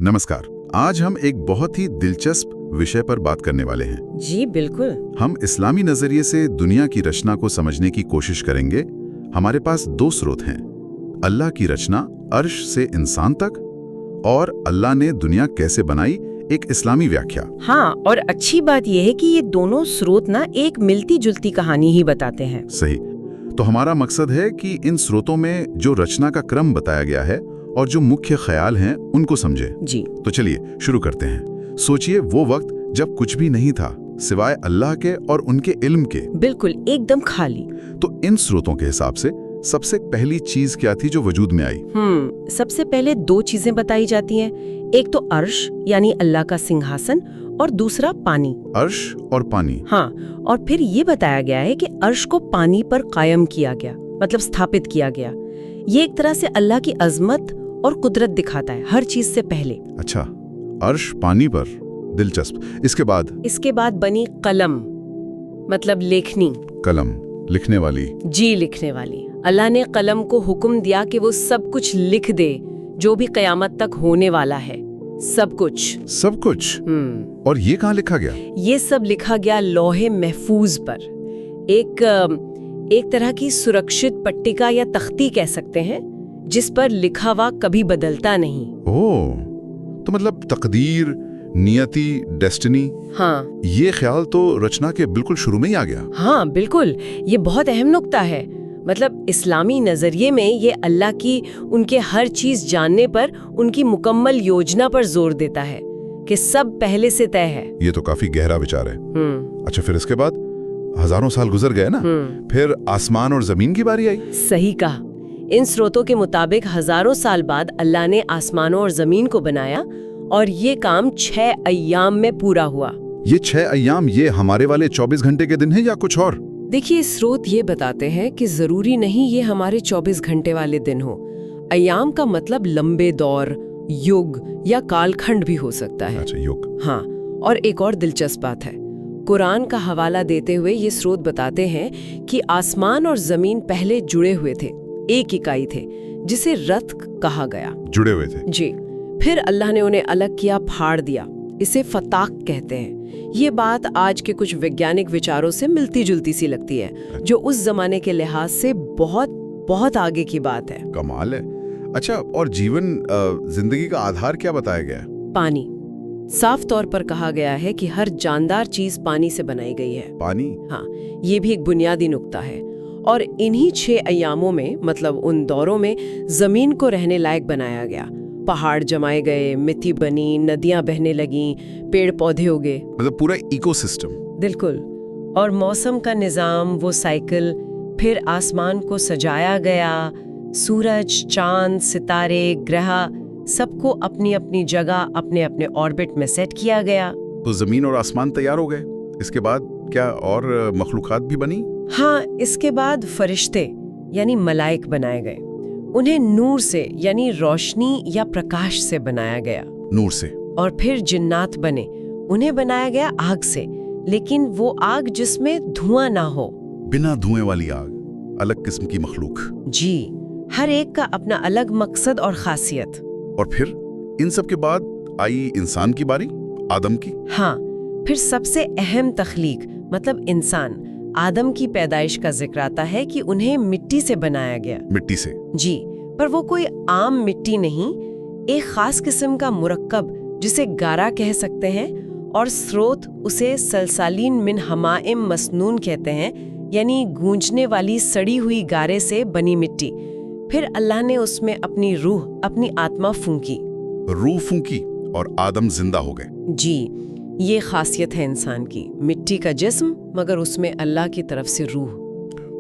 नमस्कार। आज हम एक बहुत ही दिलचस्प विषय पर बात करने वाले हैं। जी बिल्कुल। हम इस्लामी नजरिए से दुनिया की रचना को समझने की कोशिश करेंगे। हमारे पास दो स्रोत हैं, अल्लाह की रचना अर्श से इंसान तक और अल्लाह ने दुनिया कैसे बनाई, एक इस्लामी व्याख्या। हाँ, और अच्छी बात यह है कि ये दोनों स्रोत ना एक मिलती जुलती कहानी ही बताते हैं। सही। तो हमारा मकसद है कि इन स्रोतों में जो रचना का क्रम बताया गया है और जो मुख्य ख्याल हैं उनको समझे। जी तो चलिए शुरू करते हैं। सोचिए वो वक्त जब कुछ भी नहीं था सिवाय अल्लाह के और उनके इल्म के। बिल्कुल, एकदम खाली। तो इन स्रोतों के हिसाब से सबसे पहली चीज क्या थी जो वजूद में आई? सबसे पहले दो चीजें बताई जाती हैं। एक तो अर्श यानी अल्लाह का सिंहासन और दूसरा पानी। अर्श और पानी। हाँ, और फिर ये बताया गया है कि अर्श को पानी पर कायम किया गया, मतलब स्थापित किया गया। ये एक तरह से अल्लाह की अजमत और कुदरत दिखाता है हर चीज से पहले। अच्छा, अर्श पानी पर, दिलचस्प। इसके बाद बनी कलम, मतलब लेखनी। कलम, लिखने वाली। जी, लिखने वाली। अल्लाह ने कलम को हुक्म दिया कि वो सब कुछ लिख दे जो भी कयामत तक होने वाला है। सब कुछ। और ये कहाँ लिखा गया? ये सब लिखा गया लोहे महफूज पर, एक तरह की सुरक्षित पट्टिका या तख्ती कह सकते हैं, जिस पर लिखा हुआ कभी बदलता नहीं। ओह, तो मतलब तकदीर, नियति, डेस्टिनी। हाँ, ये ख्याल तो रचना के बिल्कुल शुरू में ही आ गया। हाँ बिल्कुल, ये बहुत अहम नुक्ता है। मतलब इस्लामी नजरिए में ये अल्लाह की उनके हर चीज जानने पर, उनकी मुकम्मल योजना पर जोर देता है कि सब पहले से तय है। ये तो काफी गहरा विचार है। अच्छा, फिर इसके बाद हजारों साल गुजर गए ना, फिर आसमान और जमीन की बारी आई। सही कहा। इन स्रोतों के मुताबिक हजारों साल बाद अल्लाह ने आसमानों और जमीन को बनाया और ये काम 6 अय्याम में पूरा हुआ। ये 6 अय्याम ये हमारे वाले 24 घंटे के दिन है या कुछ और? देखिए, स्रोत ये बताते हैं कि जरूरी नहीं ये हमारे 24 घंटे वाले दिन हो। अय्याम का मतलब लंबे दौर, युग या कालखंड भी हो सकता है। अच्छा, युग। हाँ, और एक और दिलचस्प बात है, कुरान का हवाला देते हुए ये स्रोत बताते हैं कि आसमान और जमीन पहले जुड़े हुए थे, एक इकाई थे, जिसे रथ कहा गया। जुड़े हुए थे। जी। फिर अल्लाह ने उन्हें अलग किया, फाड़ दिया। इसे फताक कहते हैं। ये बात आज के कुछ वैज्ञानिक विचारों से मिलती जुलती सी लगती है, जो उस जमाने के लिहाज से बहुत बहुत आगे की बात है। कमाल है। अच्छा, और जीवन, जिंदगी का आधार क्या बताया गया? पानी। साफ तौर पर कहा गया है कि हर जानदार चीज पानी से बनाई गई है। पानी? हाँ, ये भी एक बुनियादी नुक्ता है। और इन्हीं 6 अय्यामों में, मतलब उन दौरों में, जमीन को रहने लायक बनाया गया। पहाड़ जमाए गए, मिट्टी बनी, नदियां बहने लगीं, पेड़ पौधे उगे, मतलब पूरा इकोसिस्टम। बिल्कुल। और मौसम का निजाम, वो साइकिल, फिर आसमान को सजाया गया, सूरज, चांद, सितारे, ग्रह, सबको अपनी अपनी जगह, अपने अपने ऑर्बिट में सेट किया गया। तो जमीन और आसमान तैयार हो गए। इसके बाद क्या और मखलूकात भी बनी? हाँ, इसके बाद फरिश्ते यानी मलाइक बनाए गए। उन्हें नूर से यानी रोशनी या प्रकाश से बनाया गया। नूर से। और फिर जिन्नात बने। उन्हें बनाया गया आग से, लेकिन वो आग जिसमें धुआं ना हो। बिना धुएं वाली आग, अलग किस्म की मखलूक। जी, हर एक का अपना अलग मकसद और खासियत। और फिर इन सब के बाद आई इंसान की बारी, आदम की। हाँ, फिर सबसे अहम तख्लीक मतलब इंसान, आदम की पैदाइश का जिक्र आता है कि उन्हें मिट्टी से बनाया गया। मिट्टी से? जी, पर वो कोई आम मिट्टी नहीं, एक खास किस्म का मुरक्कब जिसे गारा कह सकते हैं, और स्रोत उसे सलसालीन मिन हमाइम मसनून कहते हैं, यानी गूंजने वाली सड़ी हुई गारे से बनी मिट्टी। फिर अल्लाह ने उसमें अपनी रूह, अपनी आत्मा फूंकी। रूह फूंकी और आदम जिंदा हो गए। जी, ये खासियत है इंसान की, मिट्टी का जिस्म मगर उसमें अल्लाह की तरफ से रूह।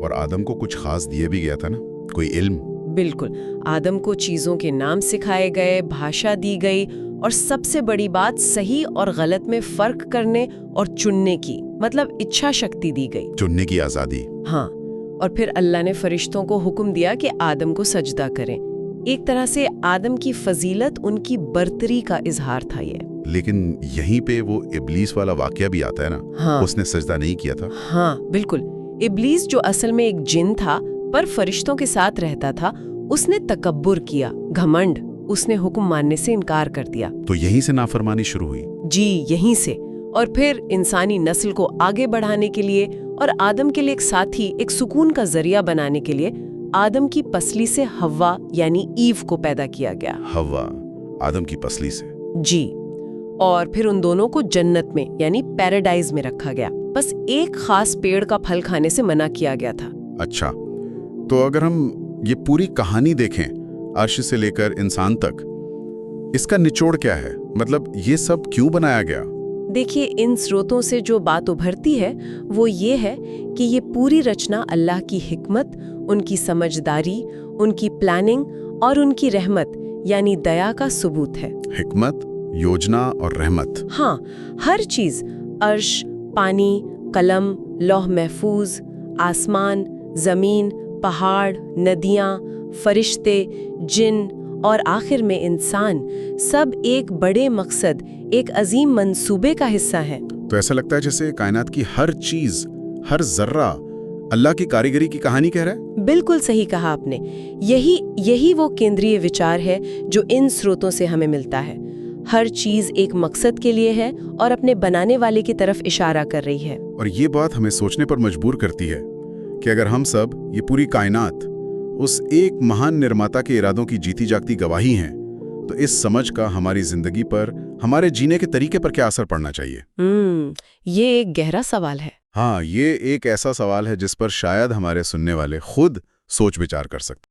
और आदम को कुछ खास दिया भी गया था ना, कोई इल्म? बिल्कुल, आदम को चीजों के नाम सिखाए गए, भाषा दी गई, और सबसे बड़ी बात, सही और गलत में फर्क करने और चुनने की, मतलब इच्छा शक्ति दी गई। चुनने की आजादी। हाँ, और फिर अल्लाह ने फरिश्तों को हुक्म दिया कि आदम को सजदा करें। एक तरह से आदम की फजीलत, उनकी बर्तरी का इजहार था ये। लेकिन यहीं पे वो इब्लीस वाला वाकया भी आता है ना। हाँ, उसने सजदा नहीं किया था। हाँ बिल्कुल, इब्लीस जो असल में एक जिन था पर फरिश्तों के साथ रहता था, उसने तकब्बुर किया, घमंड, उसने हुक्म मानने से इनकार कर दिया। तो यहीं से नाफरमानी शुरू हुई। जी, यहीं से। और फिर इंसानी नस्ल को आगे बढ़ाने के लिए और आदम के लिए एक साथी, एक सुकून का जरिया बनाने के लिए आदम की पसली से हव्वा यानी ईव को पैदा किया गया। हव्वा, आदम की पसली से। जी। और फिर उन दोनों को जन्नत में यानी पैराडाइज में रखा गया। बस एक खास पेड़ का फल खाने से मना किया गया था। अच्छा, तो अगर हम ये पूरी कहानी देखें अर्श से लेकर इंसान तक, इसका निचोड़ क्या है? मतलब ये सब क्यों बनाया गया? देखिए, इन स्रोतों से जो बात उभरती है वो ये है कि ये पूरी रचना अल्लाह की हिकमत, उनकी समझदारी, उनकी प्लानिंग और उनकी रहमत यानी दया का सबूत है। हिकमत, योजना और रहमत। हाँ, हर चीज, अर्श, पानी, कलम, लौह महफूज, आसमान, जमीन, पहाड़, नदियाँ, फरिश्ते, जिन और आखिर में इंसान, सब एक बड़े मकसद, एक अजीम मंसूबे का हिस्सा हैं। तो ऐसा लगता है जैसे कायनात की हर चीज, हर जर्रा अल्लाह की कारीगरी की कहानी कह रहा है। बिल्कुल सही कहा आपने। यही वो केंद्रीय विचार है जो इन स्रोतों से हमें मिलता है। हर चीज एक मकसद के लिए है और अपने बनाने वाले की तरफ इशारा कर रही है। और ये बात हमें सोचने पर मजबूर करती है कि अगर हम सब, ये पूरी कायनात, उस एक महान निर्माता के इरादों की जीती जागती गवाही हैं, तो इस समझ का हमारी जिंदगी पर, हमारे जीने के तरीके पर क्या असर पड़ना चाहिए? ये एक गहरा सवाल है। हाँ, ये एक ऐसा सवाल है जिस पर शायद हमारे सुनने वाले खुद सोच विचार कर सकते।